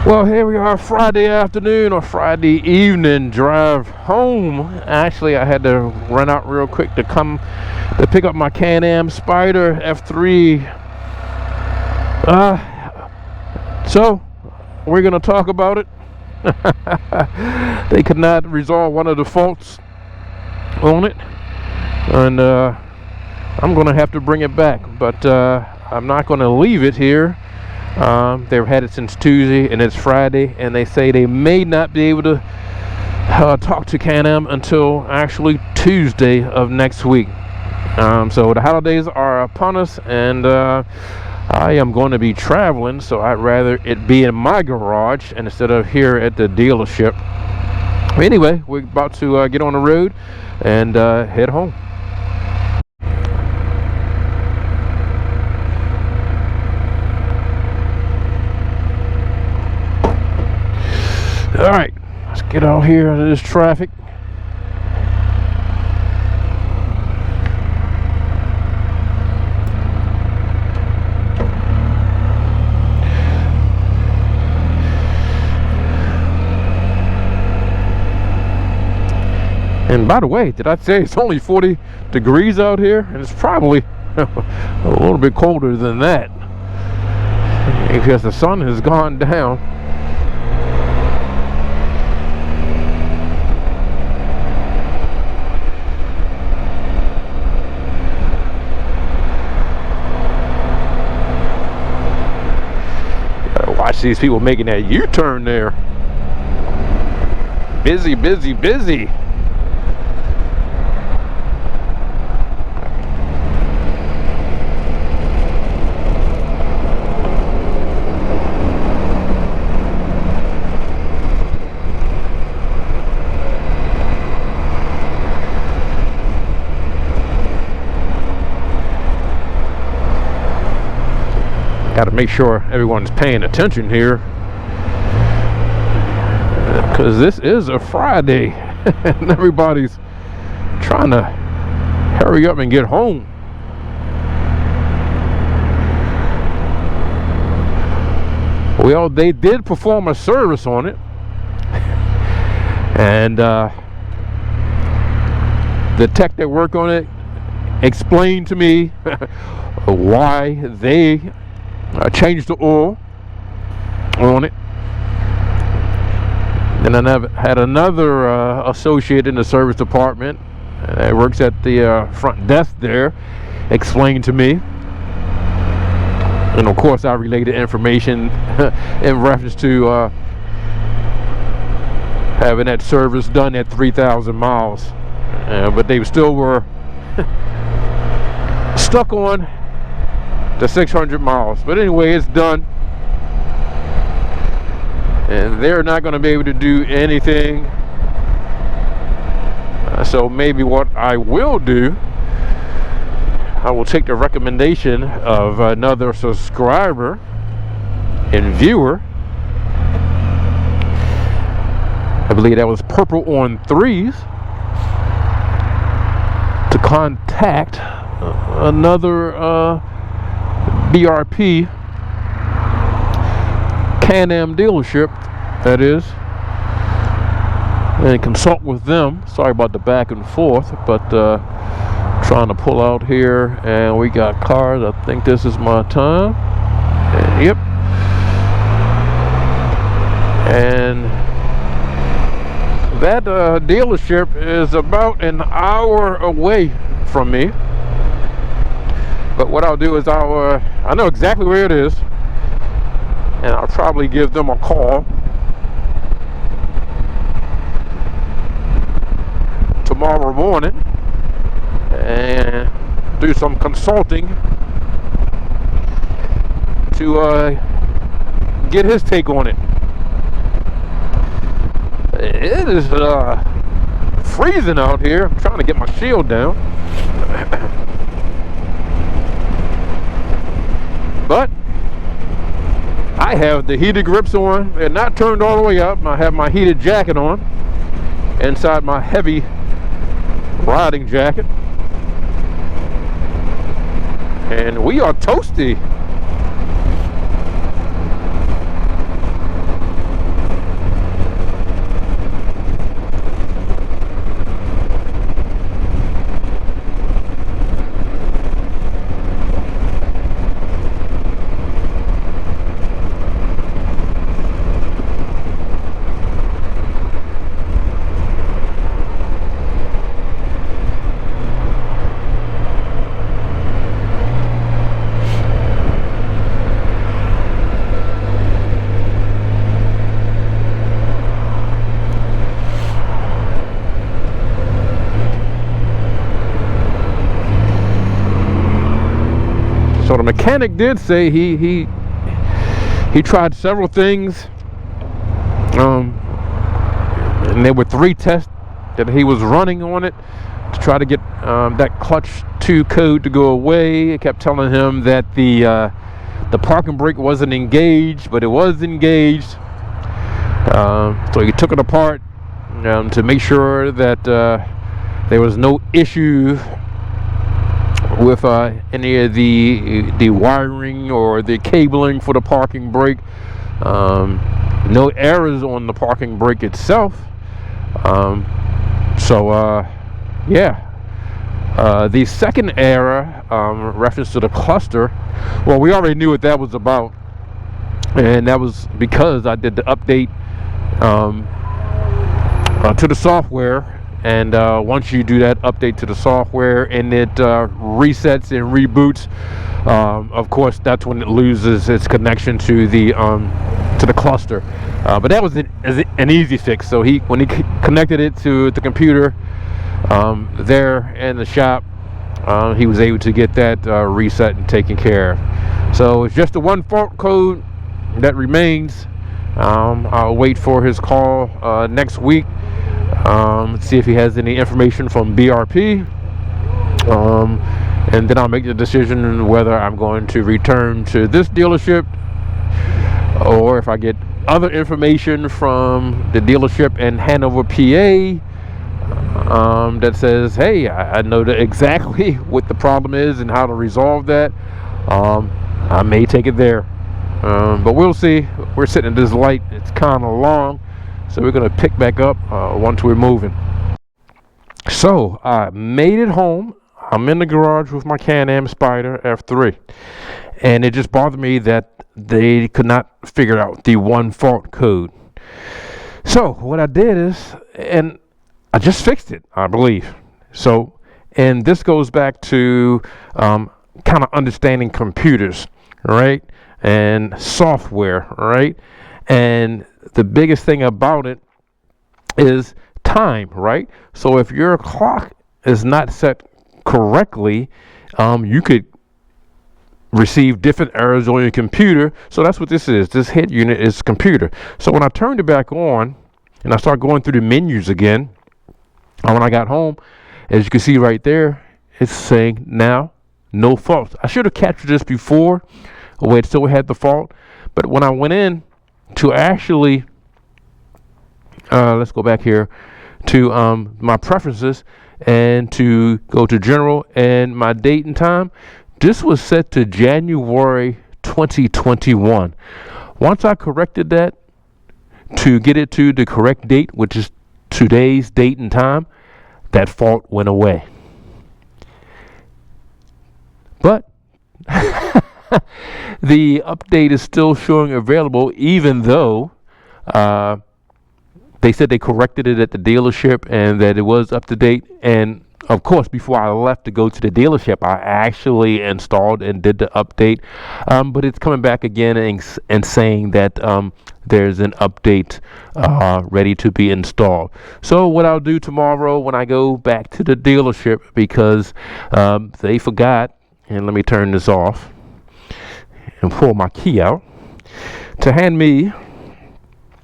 Well, here we are, Friday afternoon or Friday evening drive home. Actually, I had to run out real quick to come to pick up my Can-Am Spyder F3. So we're gonna talk about it. They could not resolve one of the faults on it, and I'm gonna have to bring it back, but I'm not gonna leave it here. They've had it since Tuesday and it's Friday, and they say they may not be able to talk to Can-Am until actually Tuesday of next week. So the holidays are upon us, and I am going to be traveling, so I'd rather it be in my garage instead of here at the dealership. Anyway, we're about to get on the road and head home. All right, let's get out here into this traffic. And by the way, did I say it's only 40 degrees out here? And it's probably a little bit colder than that because the sun has gone down. Watch these people making that U-turn there. Busy, busy, busy. Got to make sure everyone's paying attention here, because this is a Friday and everybody's trying to hurry up and get home. Well, they did perform a service on it, and the tech that worked on it explained to me why they changed the oil on it. And then I had another associate in the service department that works at the front desk there explain to me, and of course I related information in reference to having that service done at 3,000 miles, but they still were stuck on the 600 miles. But anyway, it's done, and they're not going to be able to do anything. So maybe what I will do, I will take the recommendation of another subscriber and viewer. I believe that was Purple on Threes, to contact another BRP Can-Am dealership, that is, and consult with them. Sorry about the back and forth, but trying to pull out here, and we got cars. I think this is my time. And, yep. And that dealership is about an hour away from me. But what I'll do is I know exactly where it is, and I'll probably give them a call tomorrow morning and do some consulting to get his take on it. It is freezing out here. I'm trying to get my shield down. But I have the heated grips on. They're not turned all the way up. I have my heated jacket on inside my heavy riding jacket. And we are toasty. So the mechanic did say he tried several things, and there were 3 tests that he was running on it to try to get that clutch 2 code to go away. It kept telling him that the parking brake wasn't engaged, but it was engaged. So he took it apart to make sure that there was no issue with any of the wiring or the cabling for the parking brake. No errors on the parking brake itself. The second error, reference to the cluster, well, we already knew what that was about, and that was because I did the update to the software. And once you do that update to the software and it resets and reboots, of course, that's when it loses its connection to the cluster. But that was an easy fix. So when he connected it to the computer there in the shop, he was able to get that reset and taken care of. So it's just the one fault code that remains. I'll wait for his call next week. See if he has any information from BRP, and then I'll make the decision whether I'm going to return to this dealership, or if I get other information from the dealership in Hanover, PA, that says, hey, I know exactly what the problem is and how to resolve that. I may take it there, but we'll see. We're sitting at this light, it's kind of long, so we're going to pick back up once we're moving. So I made it home. I'm in the garage with my Can-Am Spyder F3, and it just bothered me that they could not figure out the one fault code. So what I did is, and I just fixed it, I believe. So, and this goes back to kind of understanding computers, right, and software, right, and the biggest thing about it is time, right? So if your clock is not set correctly, you could receive different errors on your computer. So that's what this is. This head unit is computer. So when I turned it back on and I started going through the menus again, when I got home, as you can see right there, it's saying now no fault. I should have captured this before where it still had the fault, but when I went in to actually let's go back here to my preferences and to go to general and my date and time. This was set to January 2021. Once I corrected that to get it to the correct date, which is today's date and time, that fault went away. But the update is still showing available, even though they said they corrected it at the dealership and that it was up to date. And of course, before I left to go to the dealership, I actually installed and did the update. But it's coming back again and saying that there's an update ready to be installed. So what I'll do tomorrow when I go back to the dealership, because they forgot, and let me turn this off and pull my key out, to hand me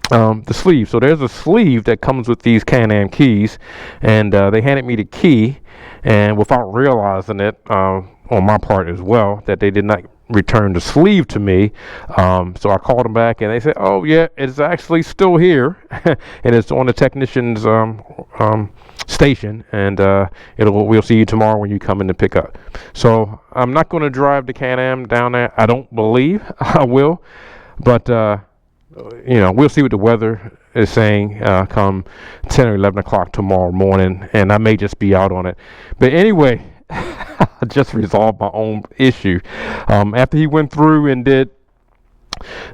the sleeve. So there's a sleeve that comes with these Can-Am keys, and they handed me the key, and without realizing it on my part as well, that they did not return the sleeve to me. So I called them back and they said, oh yeah, it's actually still here and it's on the technician's station, and we'll see you tomorrow when you come in to pick up. So I'm not going to drive the Can-Am down there. I don't believe I will, but we'll see what the weather is saying come 10 or 11 o'clock tomorrow morning, and I may just be out on it. But anyway, I just resolved my own issue. After he went through and did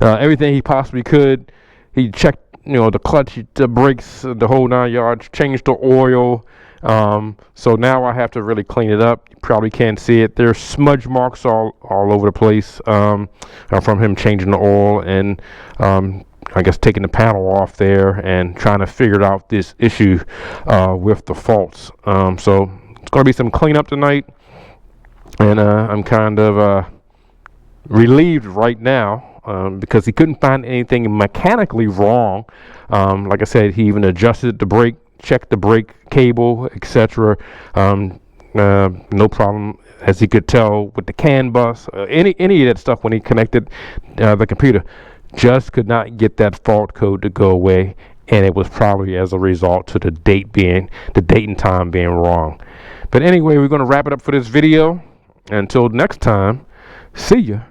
everything he possibly could, he checked, the clutch, the brakes, the whole 9 yards, changed the oil. So now I have to really clean it up. You probably can't see it. There's smudge marks all over the place from him changing the oil and I guess taking the panel off there and trying to figure out this issue with the faults. So it's going to be some cleanup tonight, and I'm kind of relieved right now, because he couldn't find anything mechanically wrong. Like I said, he even adjusted the brake, checked the brake cable, etc. No problem, as he could tell with the CAN bus, any of that stuff when he connected the computer. Just could not get that fault code to go away, and it was probably as a result to the date and time being wrong. But anyway, we're going to wrap it up for this video. Until next time, see ya.